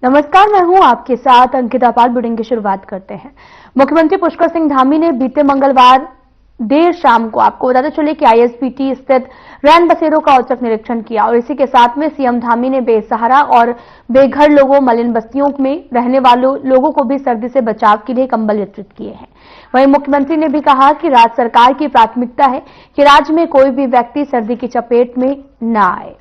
नमस्कार, मैं हूं आपके साथ अंकिता पाल। बुलेटिन की शुरुआत करते हैं। मुख्यमंत्री पुष्कर सिंह धामी ने बीते मंगलवार देर शाम को आपको बताते चले कि आईएसबीटी स्थित रैन बसेरों का औचक निरीक्षण किया और इसी के साथ में सीएम धामी ने बेसहारा और बेघर लोगों, मलिन बस्तियों में रहने वालों लोगों को भी सर्दी से बचाव के लिए कंबल वितरित किए हैं। वहीं मुख्यमंत्री ने भी कहा कि राज्य सरकार की प्राथमिकता है कि राज्य में कोई भी व्यक्ति सर्दी की चपेट में न आए।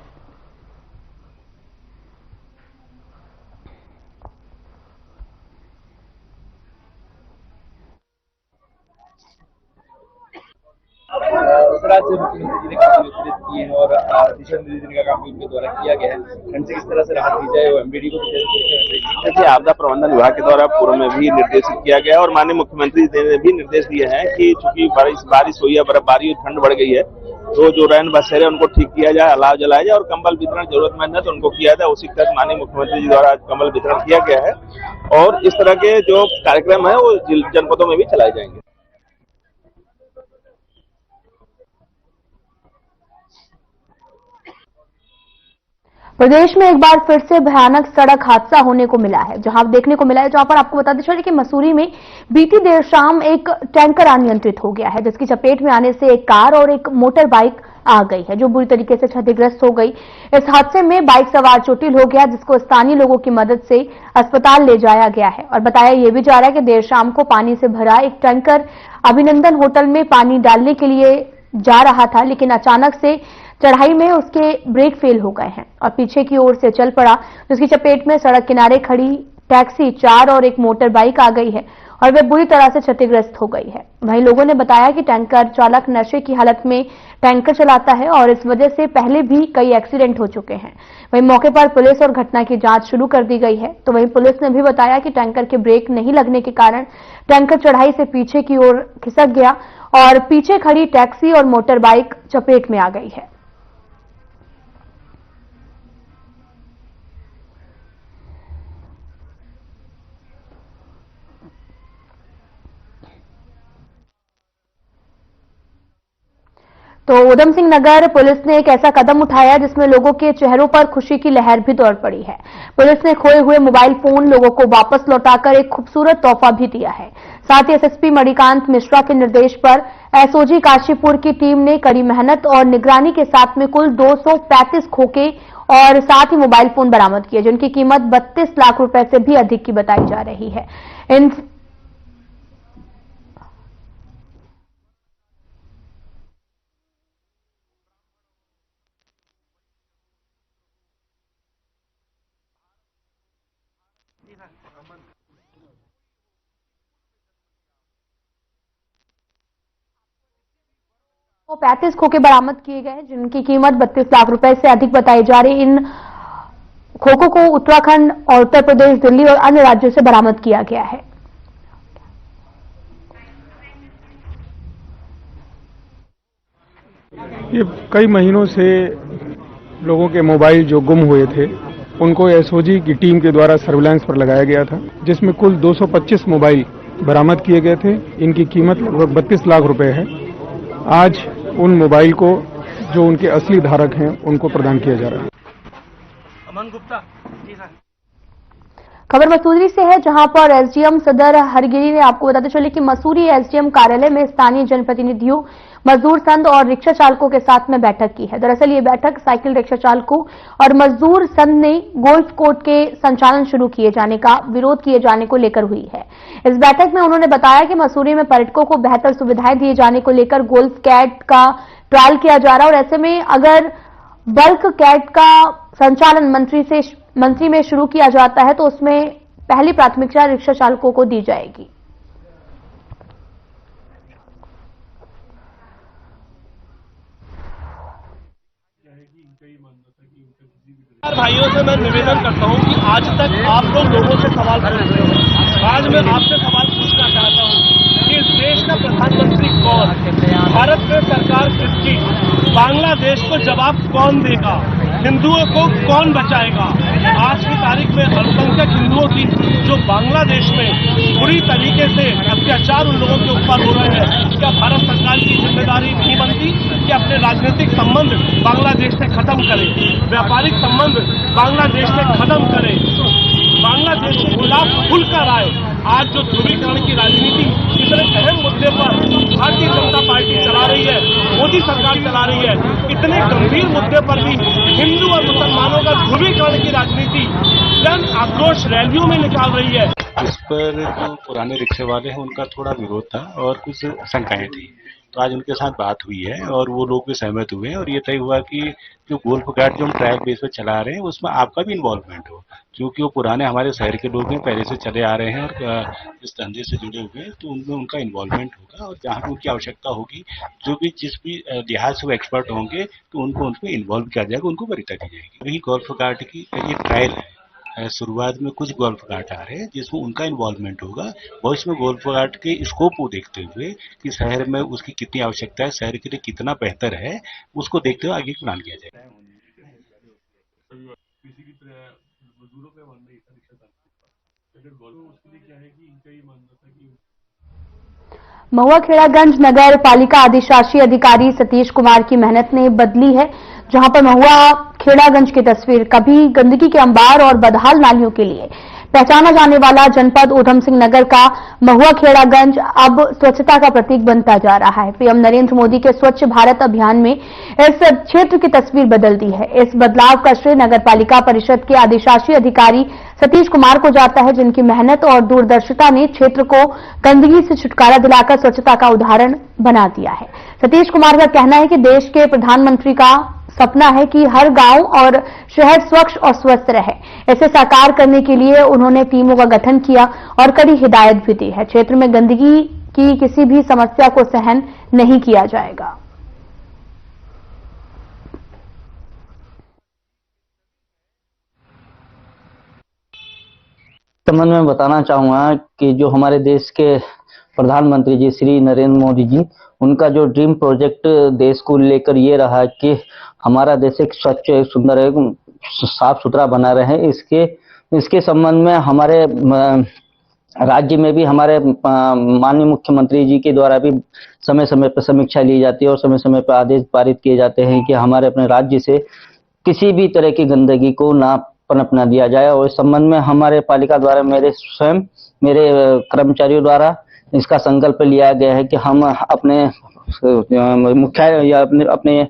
राज्य मुख्यमंत्री जी ने काफी विस्तृत किए हैं और दिशा निर्देशन का काम भी उनके द्वारा किया गया है। ठंड से किस तरह से राहत दी जाए और एमडीडी को देखिए, आपदा प्रबंधन विभाग के द्वारा पूर्व में भी निर्देशित किया गया और माननीय मुख्यमंत्री जी ने भी निर्देश दिए हैं कि चूंकि बारिश हुई है, बर्फबारी, ठंड बढ़ गई है, तो जो रैन बसेरे उनको ठीक किया जाए, अलाव जलाया जाए और कंबल वितरण जरूरतमंद है तो उनको किया जाए। उसी तक माननीय मुख्यमंत्री जी द्वारा कंबल वितरण किया गया है और इस तरह के जो कार्यक्रम है वो जनपदों में भी चलाए जाएंगे। प्रदेश में एक बार फिर से भयानक सड़क हादसा होने को मिला है, जहां पर आपको बताते चले कि मसूरी में बीती देर शाम एक टैंकर अनियंत्रित हो गया है, जिसकी चपेट में आने से एक कार और एक मोटर बाइक आ गई है, जो बुरी तरीके से क्षतिग्रस्त हो गई। इस हादसे में बाइक सवार चोटिल हो गया, जिसको स्थानीय लोगों की मदद से अस्पताल ले जाया गया है। और बताया यह भी जा रहा है कि देर शाम को पानी से भरा एक टैंकर अभिनंदन होटल में पानी डालने के लिए जा रहा था, लेकिन अचानक से चढ़ाई में उसके ब्रेक फेल हो गए हैं और पीछे की ओर से चल पड़ा, जिसकी चपेट में सड़क किनारे खड़ी टैक्सी, 4 और एक मोटर बाइक आ गई है और वे बुरी तरह से क्षतिग्रस्त हो गई है। वहीं लोगों ने बताया कि टैंकर चालक नशे की हालत में टैंकर चलाता है और इस वजह से पहले भी कई एक्सीडेंट हो चुके हैं। वहीं मौके पर पुलिस और घटना की जांच शुरू कर दी गई है। तो वहीं पुलिस ने भी बताया कि टैंकर के ब्रेक नहीं लगने के कारण टैंकर चढ़ाई से पीछे की ओर खिसक गया और पीछे खड़ी टैक्सी और मोटर बाइक चपेट में आ गई है। तो उधम सिंह नगर पुलिस ने एक ऐसा कदम उठाया जिसमें लोगों के चेहरों पर खुशी की लहर भी दौड़ पड़ी है। पुलिस ने खोए हुए मोबाइल फोन लोगों को वापस लौटाकर एक खूबसूरत तोहफा भी दिया है। साथ ही एसएसपी मणिकांत मिश्रा के निर्देश पर एसओजी काशीपुर की टीम ने कड़ी मेहनत और निगरानी के साथ में कुल 235 खोखे और साथ ही मोबाइल फोन बरामद किए, जिनकी कीमत 32 लाख रुपए से भी अधिक की बताई जा रही है। इन तो 35 खोखे बरामद किए गए, जिनकी कीमत 32 लाख रुपए से अधिक बताई जा रही। इन खोखों को उत्तराखंड और उत्तर प्रदेश, दिल्ली और अन्य राज्यों से बरामद किया गया है। ये कई महीनों से लोगों के मोबाइल जो गुम हुए थे उनको एसओजी की टीम के द्वारा सर्विलांस पर लगाया गया था, जिसमें कुल 225 मोबाइल बरामद किए गए थे। इनकी कीमत लगभग 32 लाख रुपए है। आज उन मोबाइल को जो उनके असली धारक हैं उनको प्रदान किया जा रहा है। अमन गुप्ता जी सर। खबर मसूरी से है, जहां पर एसडीएम सदर हरगिरी ने आपको बताते चले कि मसूरी एसडीएम कार्यालय में स्थानीय जनप्रतिनिधियों, मजदूर संघ और रिक्शा चालकों के साथ में बैठक की है। दरअसल ये बैठक साइकिल रिक्शा चालकों और मजदूर संघ ने गोल्फ कोर्ट के संचालन शुरू किए जाने का विरोध किए जाने को लेकर हुई है। इस बैठक में उन्होंने बताया कि मसूरी में पर्यटकों को बेहतर सुविधाएं दिए जाने को लेकर गोल्फ कैट का ट्रायल किया जा रहा है और ऐसे में अगर बल्क कैट का संचालन मंत्री में शुरू किया जाता है तो उसमें पहली प्राथमिकता रिक्शा चालकों को दी जाएगी। भाइयों से मैं निवेदन करता हूं कि आज तक आप लोगों से सवाल पूछ रहे हैं। आज मैं आपसे सवाल पूछना चाहता हूं कि इस देश का प्रधानमंत्री कौन, भारत में सरकार किसकी, बांग्लादेश को जवाब कौन देगा, हिंदुओं को कौन बचाएगा। आज की तारीख में अल्पसंख्यक हिंदुओं की जो बांग्लादेश में बुरी तरीके से अत्याचार उन लोगों के ऊपर हो रहे हैं, क्या भारत सरकार की जिम्मेदारी नहीं बनती कि अपने राजनीतिक संबंध बांग्लादेश से खत्म करे, व्यापारिक संबंध बांग्लादेश से खत्म करे। बांग्लादेश के खिलाफ खुलकर आए। आज जो ध्रुवीकरण की राजनीति इतने अहम मुद्दे पर भारतीय जनता पार्टी चला रही है, मोदी सरकार चला रही है, इतने गंभीर मुद्दे पर भी हिंदू और मुसलमानों का ध्रुवीकरण की राजनीति जन आक्रोश रैलियों में निकाल रही है। इस पर जो पुराने रिक्शे वाले हैं उनका थोड़ा विरोध था और कुछ शंकाएं थी, तो आज उनके साथ बात हुई है और वो लोग भी सहमत हुए हैं और ये तय हुआ कि जो गोल्फ कार्ट जो हम ट्रायल बेस पे चला रहे हैं उसमें आपका भी इन्वॉल्वमेंट हो, क्योंकि वो पुराने हमारे शहर के लोग हैं, पहले से चले आ रहे हैं और इस धंधे से जुड़े हुए हैं, तो उनमें उनका इन्वॉल्वमेंट होगा और जहाँ भी उनकी आवश्यकता होगी, जो भी जिस भी लिहाज से वो एक्सपर्ट होंगे तो उनको उनमें इन्वॉल्व किया जाएगा, उनको वरीयता दी जाएगी। वही गोल्फ कार्ट की ये ट्रायल है। शुरुआत में कुछ गोल्फ कार्ट आ रहे हैं जिसमें उनका इन्वॉल्वमेंट होगा, भविष्य में गोल्फ कार्ट के स्कोप को देखते हुए कि शहर में उसकी कितनी आवश्यकता है, शहर के लिए कितना बेहतर है, उसको देखते हुए आगे प्लान किया जाएगा। महुआ खेड़ागंज नगर पालिका अधिशासी अधिकारी सतीश कुमार की मेहनत ने बदली है, जहां पर महुआ खेड़ागंज की तस्वीर कभी गंदगी के अंबार और बदहाल नालियों के लिए पहचाना जाने वाला जनपद ऊधम सिंह नगर का महुआ खेड़ागंज अब स्वच्छता का प्रतीक बनता जा रहा है। पीएम नरेंद्र मोदी के स्वच्छ भारत अभियान में इस क्षेत्र की तस्वीर बदल दी है। इस बदलाव का श्रेय नगर पालिका परिषद के अधिशासी अधिकारी सतीश कुमार को जाता है, जिनकी मेहनत और दूरदर्शिता ने क्षेत्र को गंदगी से छुटकारा दिलाकर स्वच्छता का उदाहरण बना दिया है। सतीश कुमार का कहना है कि देश के प्रधानमंत्री का सपना है कि हर गांव और शहर स्वच्छ और स्वस्थ रहे। इसे साकार करने के लिए उन्होंने टीमों का गठन किया और कड़ी हिदायत भी दी है। क्षेत्र में गंदगी की किसी भी समस्या को सहन नहीं किया जाएगा। संबंध में बताना चाहूंगा कि जो हमारे देश के प्रधानमंत्री जी श्री नरेंद्र मोदी जी, उनका जो ड्रीम प्रोजेक्ट देश को लेकर ये रहा कि हमारा देश एक स्वच्छ, एक सुंदर, एक साफ सुथरा बना रहे। इसके संबंध में हमारे राज्य में भी हमारे माननीय मुख्यमंत्री जी के द्वारा भी समय समय पर समीक्षा ली जाती है और समय समय पर आदेश पारित किए जाते हैं कि हमारे अपने राज्य से किसी भी तरह की गंदगी को ना पनपना दिया जाए। और इस संबंध में हमारे पालिका द्वारा मेरे कर्मचारियों द्वारा इसका संकल्प लिया गया है कि हम अपने मुख्यालय या अपने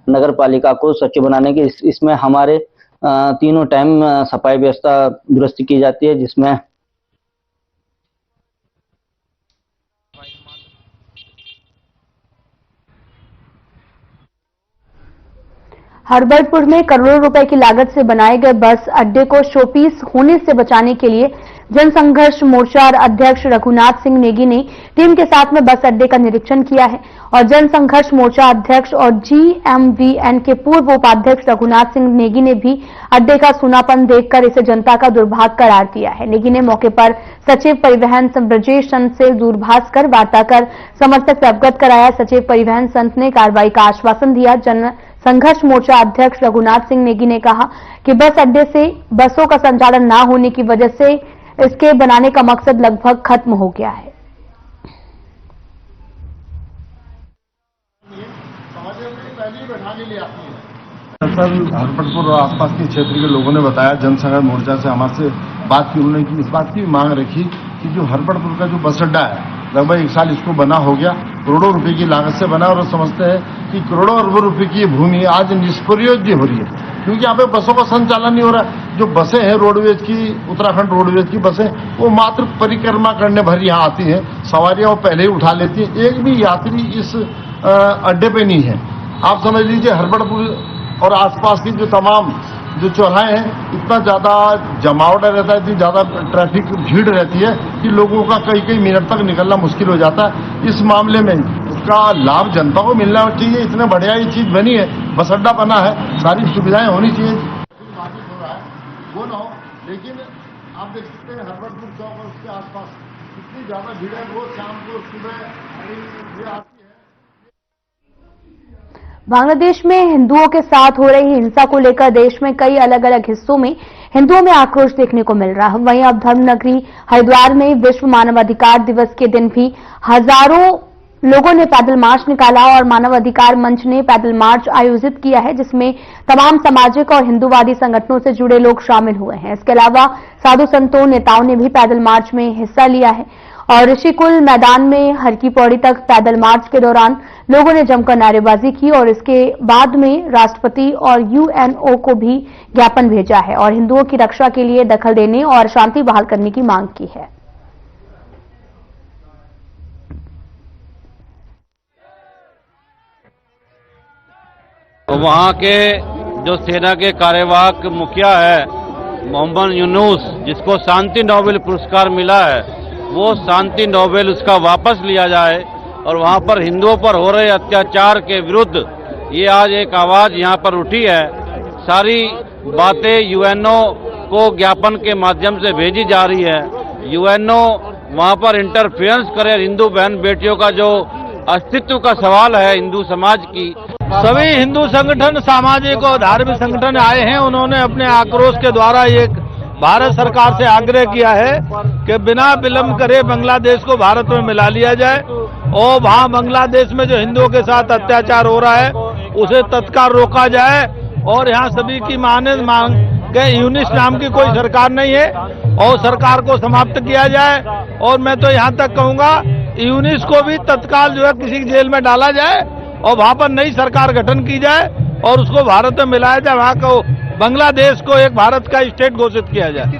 नगर पालिका को स्वच्छ बनाने के इसमें हमारे तीनों टाइम सफाई व्यवस्था दुरुस्त की जाती है, जिसमें हरबर्टपुर में करोड़ों रुपए की लागत से बनाए गए बस अड्डे को शोपीस होने से बचाने के लिए जनसंघर्ष मोर्चा अध्यक्ष रघुनाथ सिंह नेगी ने टीम के साथ में बस अड्डे का निरीक्षण किया है और जनसंघर्ष मोर्चा अध्यक्ष और GMVN के पूर्व उपाध्यक्ष रघुनाथ सिंह नेगी ने भी अड्डे का सूनापन देखकर इसे जनता का दुर्भाग्य करार दिया है। नेगी ने मौके पर सचिव परिवहन ब्रजेश संत से दूरभाष कर वार्ता कर समर्थक से अवगत कराया। सचिव परिवहन संत ने कार्रवाई का आश्वासन दिया। संघर्ष मोर्चा अध्यक्ष रघुनाथ सिंह नेगी ने कहा कि बस अड्डे से बसों का संचालन न होने की वजह से इसके बनाने का मकसद लगभग खत्म हो गया है। सर, हरपटपुर और आसपास के क्षेत्र के लोगों ने बताया, जनसंघर्ष मोर्चा से हमारे बात की, उन्होंने इस बात की मांग रखी कि जो हरपटपुर का जो बस अड्डा है लगभग 1 साल इसको बना हो गया, करोड़ों रुपए की लागत से बना, और समझते हैं कि करोड़ों अरबों रुपए की भूमि आज निष्प्रयोज्य हो रही है क्योंकि यहाँ पे बसों का संचालन नहीं हो रहा। जो बसें हैं रोडवेज की, उत्तराखंड रोडवेज की बसें, वो मात्र परिक्रमा करने भर यहाँ आती हैं, सवारियां वो पहले ही उठा लेती हैं, एक भी यात्री इस अड्डे पे नहीं है। आप समझ लीजिए हरपटपुर और आसपास की जो तमाम जो चौराहे हैं, इतना ज़्यादा जमावड़ा रहता है, इतनी ज़्यादा ट्रैफिक भीड़ रहती है कि लोगों का कई मिनट तक निकलना मुश्किल हो जाता है। इस मामले में इसका लाभ जनता को मिलना चाहिए। इतने बढ़िया ये चीज़ बनी है, बस अड्डा बना है, सारी सुविधाएं होनी चाहिए। वो ना हो, लेकिन आप देख सकते हैं हरपटपुर चौक और उसके आसपास इतनी ज़्यादा भीड़ है, रोज शाम को सुबह आती है। बांग्लादेश में हिंदुओं के साथ हो रही हिंसा को लेकर देश में कई अलग अलग हिस्सों में हिंदुओं में आक्रोश देखने को मिल रहा है। वहीं अब धर्मनगरी हरिद्वार में विश्व मानवाधिकार दिवस के दिन भी हजारों लोगों ने पैदल मार्च निकाला और मानव अधिकार मंच ने पैदल मार्च आयोजित किया है, जिसमें तमाम सामाजिक और हिंदूवादी संगठनों से जुड़े लोग शामिल हुए हैं। इसके अलावा साधु संतों, नेताओं ने भी पैदल मार्च में हिस्सा लिया है और ऋषिकुल मैदान में हर की पौड़ी तक पैदल मार्च के दौरान लोगों ने जमकर नारेबाजी की और इसके बाद में राष्ट्रपति और यूएनओ को भी ज्ञापन भेजा है और हिंदुओं की रक्षा के लिए दखल देने और शांति बहाल करने की मांग की है। तो वहाँ के जो सेना के कार्यवाहक मुखिया है मोहम्मद यूनुस, जिसको शांति नोबेल पुरस्कार मिला है, वो शांति नोबेल उसका वापस लिया जाए और वहाँ पर हिंदुओं पर हो रहे अत्याचार के विरुद्ध ये आज एक आवाज यहाँ पर उठी है। सारी बातें यूएनओ को ज्ञापन के माध्यम से भेजी जा रही है। यूएनओ वहाँ पर इंटरफेरेंस करे। हिंदू बहन बेटियों का जो अस्तित्व का सवाल है हिंदू समाज की, सभी हिंदू संगठन, सामाजिक और धार्मिक संगठन आए हैं। उन्होंने अपने आक्रोश के द्वारा ये भारत सरकार से आग्रह किया है कि बिना विलंब करे बांग्लादेश को भारत में मिला लिया जाए और वहां बांग्लादेश में जो हिंदुओं के साथ अत्याचार हो रहा है उसे तत्काल रोका जाए। और यहाँ सभी की मांग के यूनिस नाम की कोई सरकार नहीं है और सरकार को समाप्त किया जाए। और मैं तो यहाँ तक कहूँगा यूनिस को भी तत्काल जो है किसी जेल में डाला जाए और वहां पर नई सरकार गठन की जाए और उसको भारत में मिलाया जाए। वहां को बांग्लादेश को एक भारत का स्टेट घोषित किया जाए।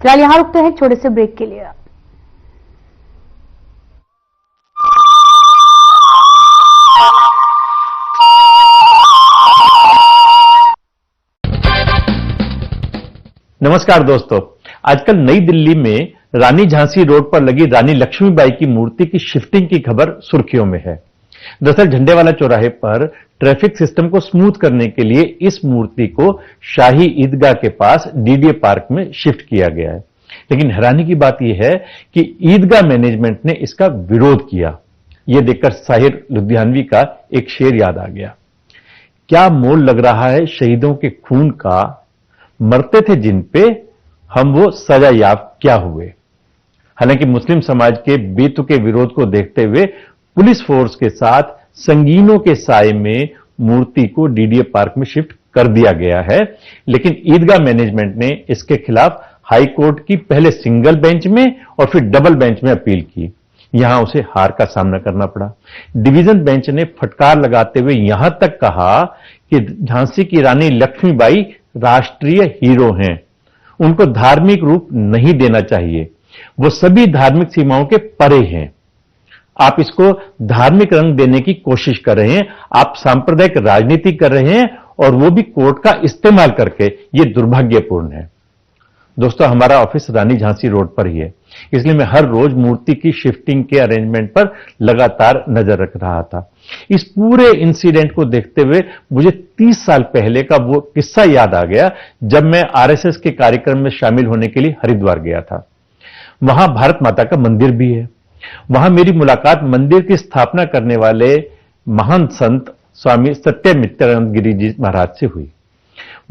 फिलहाल यहां रुकते हैं छोटे से ब्रेक के लिए। नमस्कार दोस्तों, आजकल नई दिल्ली में रानी झांसी रोड पर लगी रानी लक्ष्मीबाई की मूर्ति की शिफ्टिंग की खबर सुर्खियों में है। दरअसल झंडेवाला चौराहे पर ट्रैफिक सिस्टम को स्मूथ करने के लिए इस मूर्ति को शाही ईदगाह के पास डीडीए पार्क में शिफ्ट किया गया है। लेकिन हैरानी की बात यह है कि ईदगाह मैनेजमेंट ने इसका विरोध किया। यह देखकर साहिर लुधियानवी का एक शेर याद आ गया। क्या मोल लग रहा है शहीदों के खून का, मरते थे जिन पे हम वो सजा याब क्या हुए। हालांकि मुस्लिम समाज के बेतुके विरोध को देखते हुए पुलिस फोर्स के साथ संगीनों के साए में मूर्ति को डीडीए पार्क में शिफ्ट कर दिया गया है। लेकिन ईदगाह मैनेजमेंट ने इसके खिलाफ हाई कोर्ट की पहले सिंगल बेंच में और फिर डबल बेंच में अपील की। यहां उसे हार का सामना करना पड़ा। डिवीजन बेंच ने फटकार लगाते हुए यहां तक कहा कि झांसी की रानी लक्ष्मीबाई राष्ट्रीय हीरो हैं, उनको धार्मिक रूप नहीं देना चाहिए, वो सभी धार्मिक सीमाओं के परे हैं। आप इसको धार्मिक रंग देने की कोशिश कर रहे हैं, आप सांप्रदायिक राजनीति कर रहे हैं और वो भी कोर्ट का इस्तेमाल करके। ये दुर्भाग्यपूर्ण है। दोस्तों, हमारा ऑफिस रानी झांसी रोड पर ही है, इसलिए मैं हर रोज मूर्ति की शिफ्टिंग के अरेंजमेंट पर लगातार नजर रख रहा था। इस पूरे इंसिडेंट को देखते हुए मुझे 30 साल पहले का वो किस्सा याद आ गया जब मैं आरएसएस के कार्यक्रम में शामिल होने के लिए हरिद्वार गया था। वहां भारत माता का मंदिर भी है। वहां मेरी मुलाकात मंदिर की स्थापना करने वाले महान संत स्वामी सत्यमित्रानंद गिरी जी महाराज से हुई।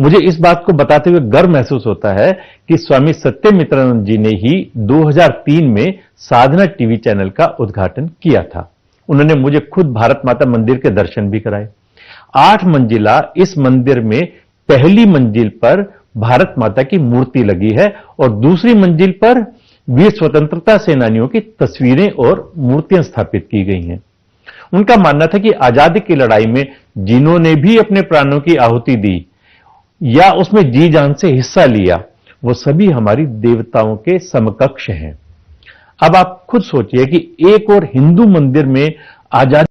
मुझे इस बात को बताते हुए गर्व महसूस होता है कि स्वामी सत्यमित्रानंद जी ने ही 2003 में साधना टीवी चैनल का उद्घाटन किया था। उन्होंने मुझे खुद भारत माता मंदिर के दर्शन भी कराए। 8 मंजिला इस मंदिर में पहली मंजिल पर भारत माता की मूर्ति लगी है और दूसरी मंजिल पर वीर स्वतंत्रता सेनानियों की तस्वीरें और मूर्तियां स्थापित की गई हैं। उनका मानना था कि आजादी की लड़ाई में जिन्होंने भी अपने प्राणों की आहुति दी या उसमें जी जान से हिस्सा लिया, वो सभी हमारी देवताओं के समकक्ष हैं। अब आप खुद सोचिए कि एक और हिंदू मंदिर में आजादी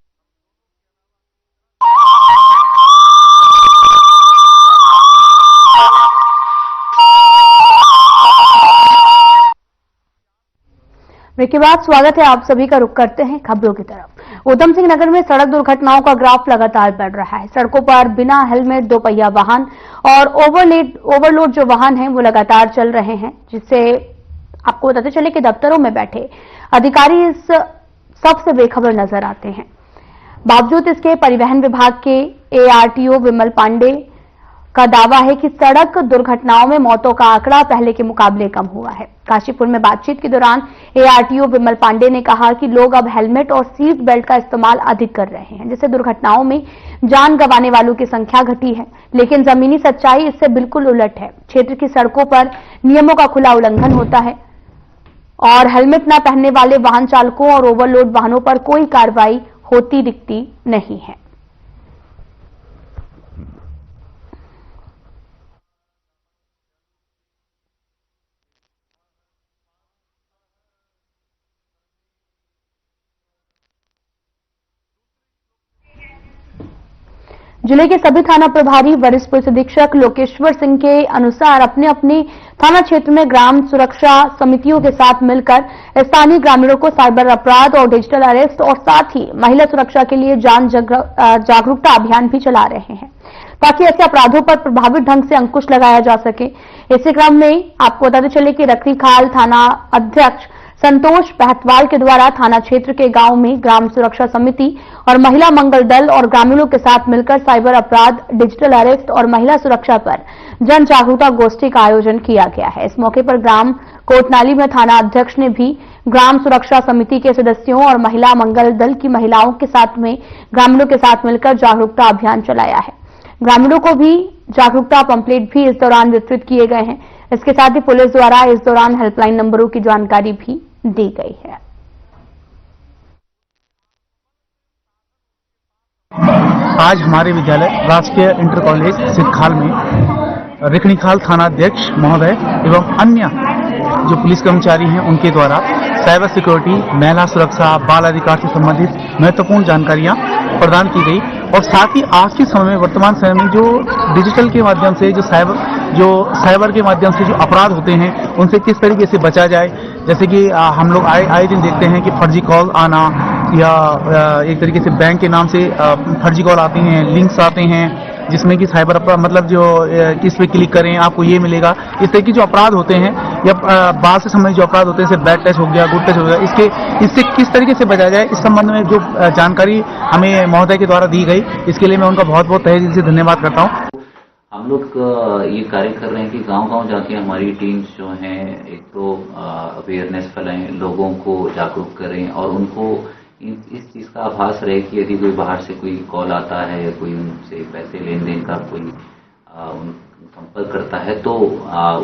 ब्रेक के बाद स्वागत है आप सभी का। रुख करते हैं खबरों की तरफ। ऊधम सिंह नगर में सड़क दुर्घटनाओं का ग्राफ लगातार बढ़ रहा है। सड़कों पर बिना हेलमेट दोपहिया वाहन और ओवरलोड जो वाहन हैं वो लगातार चल रहे हैं, जिससे आपको बताते चले कि दफ्तरों में बैठे अधिकारी इस सबसे बेखबर नजर आते हैं। बावजूद इसके परिवहन विभाग के ARTO विमल पांडे का दावा है कि सड़क दुर्घटनाओं में मौतों का आंकड़ा पहले के मुकाबले कम हुआ है। काशीपुर में बातचीत के दौरान ARTO विमल पांडे ने कहा कि लोग अब हेलमेट और सीट बेल्ट का इस्तेमाल अधिक कर रहे हैं, जिससे दुर्घटनाओं में जान गंवाने वालों की संख्या घटी है। लेकिन जमीनी सच्चाई इससे बिल्कुल उलट है। क्षेत्र की सड़कों पर नियमों का खुला उल्लंघन होता है और हेलमेट न पहनने वाले वाहन चालकों और ओवरलोड वाहनों पर कोई कार्रवाई होती दिखती नहीं है। जिले के सभी थाना प्रभारी वरिष्ठ पुलिस अधीक्षक लोकेश्वर सिंह के अनुसार अपने अपने थाना क्षेत्र में ग्राम सुरक्षा समितियों के साथ मिलकर स्थानीय ग्रामीणों को साइबर अपराध और डिजिटल अरेस्ट और साथ ही महिला सुरक्षा के लिए जागरूकता अभियान भी चला रहे हैं, ताकि ऐसे अपराधों पर प्रभावित ढंग से अंकुश लगाया जा सके। इसी क्रम में आपको बताते चले कि रखरीखाल थाना अध्यक्ष संतोष पहतवाल के द्वारा थाना क्षेत्र के गांव में ग्राम सुरक्षा समिति और महिला मंगल दल और ग्रामीणों के साथ मिलकर साइबर अपराध, डिजिटल अरेस्ट और महिला सुरक्षा पर जन जागरूकता गोष्ठी का आयोजन किया गया है। इस मौके पर ग्राम कोटनाली में थाना अध्यक्ष ने भी ग्राम सुरक्षा समिति के सदस्यों और महिला मंगल दल की महिलाओं के साथ में ग्रामीणों के साथ मिलकर जागरूकता अभियान चलाया है। ग्रामीणों को भी जागरूकता पंपलेट भी इस दौरान वितरित किए गए हैं। इसके साथ ही पुलिस द्वारा इस दौरान हेल्पलाइन नंबरों की जानकारी भी दी गई है। आज हमारे विद्यालय राजकीय इंटर कॉलेज सिरखाल में रिखणीखाल थाना अध्यक्ष महोदय एवं अन्य जो पुलिस कर्मचारी हैं उनके द्वारा साइबर सिक्योरिटी, महिला सुरक्षा, बाल अधिकार से संबंधित महत्वपूर्ण जानकारियां प्रदान की गई और साथ ही आज के समय में, वर्तमान समय में जो डिजिटल के माध्यम से जो साइबर के माध्यम से जो अपराध होते हैं उनसे किस तरीके से बचा जाए। जैसे कि हम लोग आए दिन देखते हैं कि फर्जी कॉल आना या एक तरीके से बैंक के नाम से फर्जी कॉल आती हैं, लिंक्स आते हैं जिसमें कि साइबर अपराध मतलब जो इस पे क्लिक करें आपको ये मिलेगा। इस तरह की जो अपराध होते हैं या बाल से संबंधित जो अपराध होते हैं जैसे बैड टच हो गया, गुड टच हो गया, इससे किस तरीके से बचा जाए इस संबंध में जो जानकारी हमें महोदय के द्वारा दी गई, इसके लिए मैं उनका बहुत बहुत तहे दिल से धन्यवाद करता हूँ। हम लोग ये कार्य कर रहे हैं कि गांव-गांव जाके हमारी टीम्स जो हैं एक तो अवेयरनेस फैलाएं, लोगों को जागरूक करें और उनको इस चीज का आभास रहे कि यदि कोई बाहर से कोई कॉल आता है या कोई उनसे पैसे लेन देन का कोई संपर्क करता है तो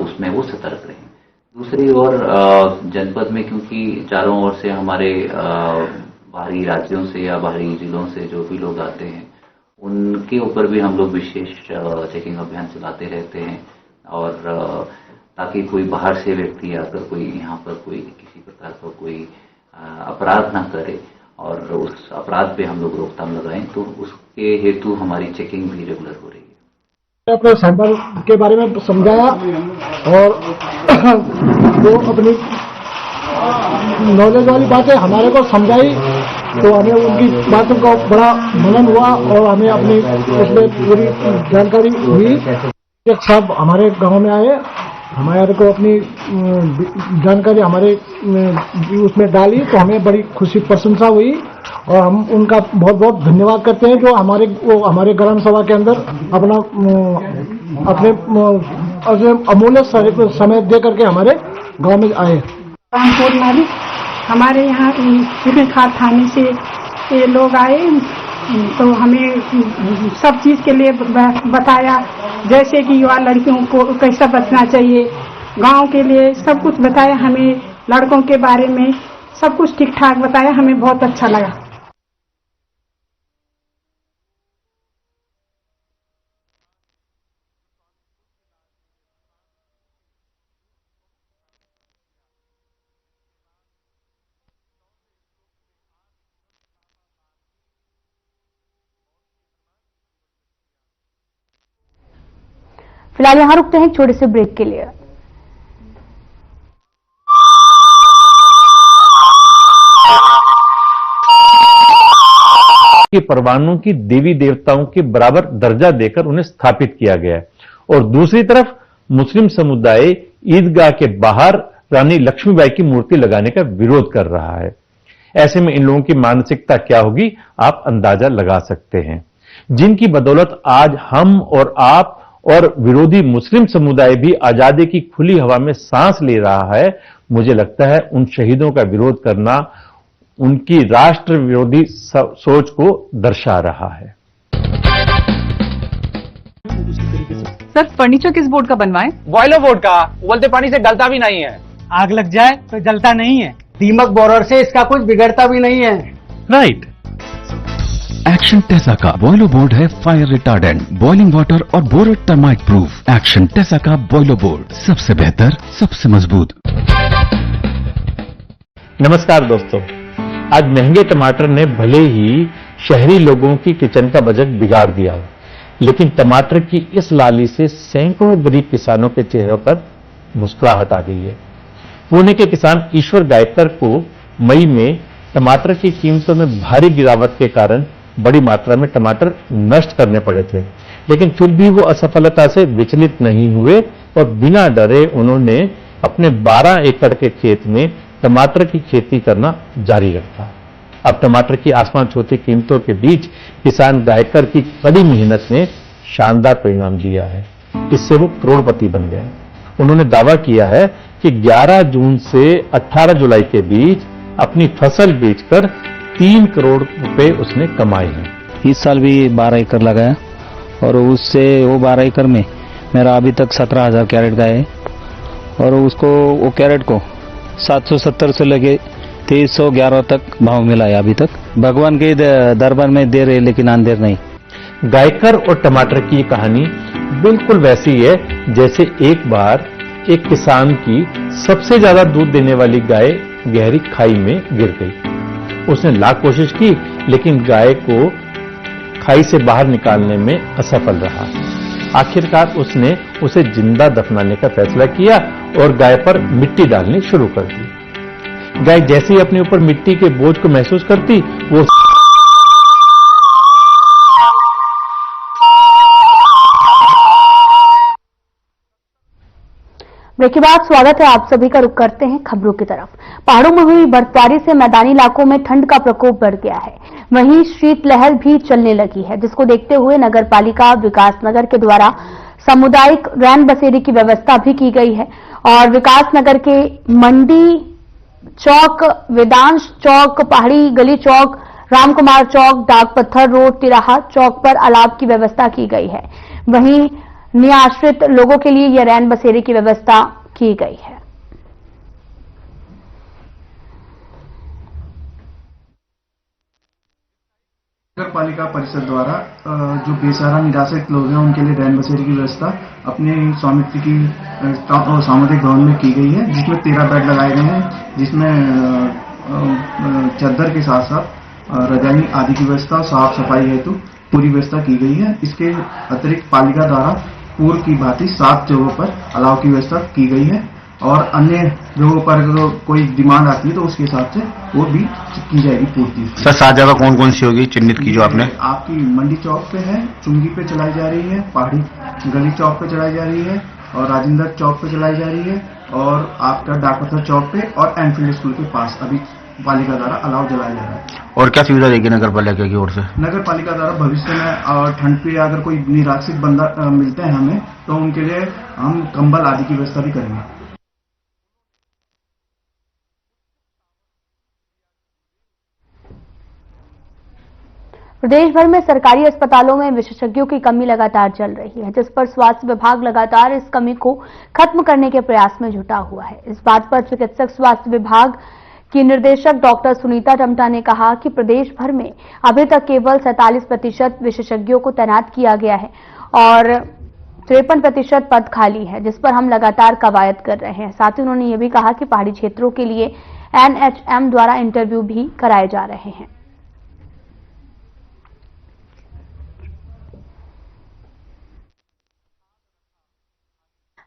उसमें वो सतर्क रहें। दूसरी ओर जनपद में क्योंकि चारों ओर से हमारे बाहरी राज्यों से या बाहरी जिलों से जो भी लोग आते हैं उनके ऊपर भी हम लोग विशेष चेकिंग अभियान चलाते रहते हैं और ताकि कोई बाहर से व्यक्ति आकर कोई यहाँ पर कोई किसी प्रकार का कोई अपराध ना करे और उस अपराध पे हम लोग रोकथाम लगाएं, तो उसके हेतु हमारी चेकिंग भी रेगुलर हो रही है। अपने साइबर के बारे में समझाया और जो अपनी नॉलेज वाली बातें हमारे को समझाई तो हमें उनकी बातों का बड़ा मनन हुआ और हमें अपनी उसमें पूरी जानकारी हुई। एक साहब हमारे गांव में आए, हमारे को अपनी जानकारी हमारे उसमें डाली तो हमें बड़ी खुशी प्रशंसा हुई और हम उनका बहुत बहुत धन्यवाद करते हैं जो हमारे ग्राम सभा के अंदर अपने अमूल्य समय दे करके हमारे गांव में आए। कोटनाली हमारे यहाँ रिखणीखाल थाने से ये लोग आए तो हमें सब चीज़ के लिए बताया, जैसे कि युवा लड़कियों को कैसा बचना चाहिए, गांव के लिए सब कुछ बताया। हमें लड़कों के बारे में सब कुछ ठीक ठाक बताया, हमें बहुत अच्छा लगा। फिलहाल यहां रुकते हैं छोटे से ब्रेक के लिए। परवानों की देवी देवताओं के बराबर दर्जा देकर उन्हें स्थापित किया गया है और दूसरी तरफ मुस्लिम समुदाय ईदगाह के बाहर रानी लक्ष्मीबाई की मूर्ति लगाने का विरोध कर रहा है। ऐसे में इन लोगों की मानसिकता क्या होगी आप अंदाजा लगा सकते हैं, जिनकी बदौलत आज हम और आप और विरोधी मुस्लिम समुदाय भी आजादी की खुली हवा में सांस ले रहा है। मुझे लगता है उन शहीदों का विरोध करना उनकी राष्ट्र विरोधी सोच को दर्शा रहा है। सर फर्नीचर किस बोर्ड का बनवाएं? बॉयलर बोर्ड का, उबलते पानी से गलता भी नहीं है। आग लग जाए तो जलता नहीं है, दीमक बोरर से इसका कुछ बिगड़ता भी नहीं है। राइट। एक्शन टेसा का बॉयलर बोर्ड है फायर रिटार्डेंट, बॉइलिंग वाटर और borer termite proof. Action Tesa का बॉयलर बोर्ड, सबसे बेहतर, सबसे मजबूत। नमस्कार दोस्तों, आज महंगे टमाटर ने भले ही शहरी लोगों की किचन का बजट बिगाड़ दिया, लेकिन टमाटर की इस लाली से सैकड़ों गरीब किसानों के चेहरों पर मुस्कुराहट आ गई है। पुणे के किसान ईश्वर गायकर को मई में टमाटर की कीमतों में भारी गिरावट के कारण बड़ी मात्रा में टमाटर नष्ट करने पड़े थे, लेकिन फिर भी वो असफलता से विचलित नहीं हुए और बिना डरे उन्होंने अपने 12 एकड़ के खेत में टमाटर की खेती करना जारी रखा। अब टमाटर की आसमान छूती कीमतों के बीच किसान गायकर की कड़ी मेहनत ने शानदार परिणाम दिया है। इससे वो करोड़पति बन गए। उन्होंने दावा किया है कि 11 जून से 18 जुलाई के बीच अपनी फसल बेचकर 3 करोड़ रुपए उसने कमाए हैं। इस साल भी 12 एकड़ लगाया और उससे वो 12 एकड़ में मेरा अभी तक 17,000 कैरेट का है और वो कैरेट को 770 से लेके 2311 तक भाव मिला है अभी तक। भगवान के दरबार में देर है लेकिन अंधेर नहीं। गायकर और टमाटर की ये कहानी बिल्कुल वैसी है जैसे एक बार एक किसान की सबसे ज्यादा दूध देने वाली गाय गहरी खाई में गिर गई। उसने लाख कोशिश की लेकिन गाय को खाई से बाहर निकालने में असफल रहा। आखिरकार उसने उसे जिंदा दफनाने का फैसला किया और गाय पर मिट्टी डालनी शुरू कर दी। गाय जैसे ही अपने ऊपर मिट्टी के बोझ को महसूस करती वो ब्रेक के बाद स्वागत है आप सभी का। रुख करते हैं खबरों की तरफ। पहाड़ों में हुई बर्फबारी से मैदानी इलाकों में ठंड का प्रकोप बढ़ गया है, वहीं शीतलहर भी चलने लगी है, जिसको देखते हुए नगर पालिका विकास नगर के द्वारा सामुदायिक रैन बसेरे की व्यवस्था भी की गई है और विकास नगर के मंडी चौक, वेदांश चौक, पहाड़ी गली चौक, रामकुमार चौक, डाक पत्थर रोड, तिराहा चौक पर अलाव की व्यवस्था की गई है। वहीं निराश्रित लोगों के लिए यह रैन बसेरे की व्यवस्था की गई है। नगर पालिका परिषद द्वारा जो बेसहारा निराश्रित लोग हैं उनके लिए रैन बसेरे की व्यवस्था अपने स्वामित्व की सामुदायिक भवन में की गई है, जिसमें 13 बेड लगाए गए हैं, जिसमें चद्दर के साथ साथ रजाई आदि की व्यवस्था और साफ सफाई हेतु पूरी व्यवस्था की गई है। इसके अतिरिक्त पालिका द्वारा पूर्व की भांति 7 जगहों पर अलाव की व्यवस्था की गई है और अन्य जगहों पर अगर कोई डिमांड आती है तो उसके हिसाब से वो भी की जाएगी पूर्ति। सर 7 जगह कौन कौन सी होगी चिन्हित की जो आपने? आपकी मंडी चौक पे है, चुंगी पे चलाई जा रही है, पहाड़ी गली चौक पे चलाई जा रही है और राजेंद्र चौक पे चलाई जा रही है और आपका डाकपत्थर चौक पे और एनफील्ड स्कूल के पास अभी पालिका द्वारा अलाव जलाया जा रहा है। और क्या सुविधा देगी नगर पालिका की ओर से? नगर पालिका द्वारा भविष्य में ठंड पे अगर कोई निराश्रित बंदा मिलते हैं हमें तो उनके लिए हम कंबल आदि की व्यवस्था भी करेंगे। प्रदेश भर में सरकारी अस्पतालों में विशेषज्ञों की कमी लगातार चल रही है, जिस पर स्वास्थ्य विभाग लगातार इस कमी को खत्म करने के प्रयास में जुटा हुआ है। इस बात पर चिकित्सक स्वास्थ्य विभाग की निर्देशक डॉक्टर सुनीता टमटा ने कहा कि प्रदेश भर में अभी तक केवल 47% विशेषज्ञों को तैनात किया गया है और 53% पद खाली है, जिस पर हम लगातार कवायद कर रहे हैं। साथ ही उन्होंने ये भी कहा कि पहाड़ी क्षेत्रों के लिए NHM द्वारा इंटरव्यू भी कराए जा रहे हैं।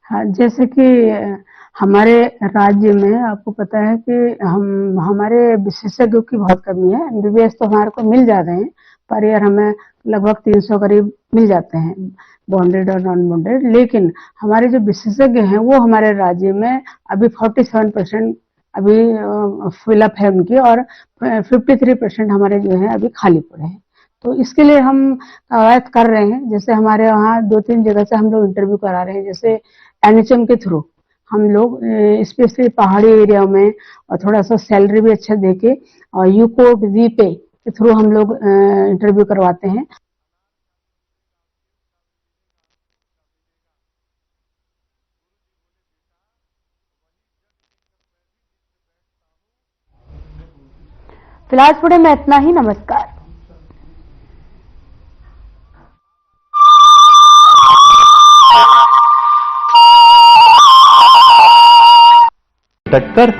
हाँ, जैसे कि हमारे राज्य में आपको पता है कि हमारे विशेषज्ञों की बहुत कमी है। MBBS तो हमारे को मिल जाते हैं, पर ईयर हमें लगभग 300 करीब मिल जाते हैं, बॉन्डेड और नॉन बॉन्डेड। लेकिन हमारे जो विशेषज्ञ हैं वो हमारे राज्य में अभी 47% अभी फिलअप है उनकी, और 53% हमारे जो है अभी खाली पड़े हैं। तो इसके लिए हम कवायद कर रहे हैं। जैसे हमारे वहाँ 2-3 जगह से हम लोग इंटरव्यू करा रहे हैं, जैसे NHM के थ्रू हम लोग स्पेशली पहाड़ी एरिया में, और थोड़ा सा सैलरी भी अच्छा देके, और यूकोड वीपे के थ्रू हम लोग इंटरव्यू करवाते हैं। फिलहाल थोड़े में इतना ही। नमस्कार। टक्कर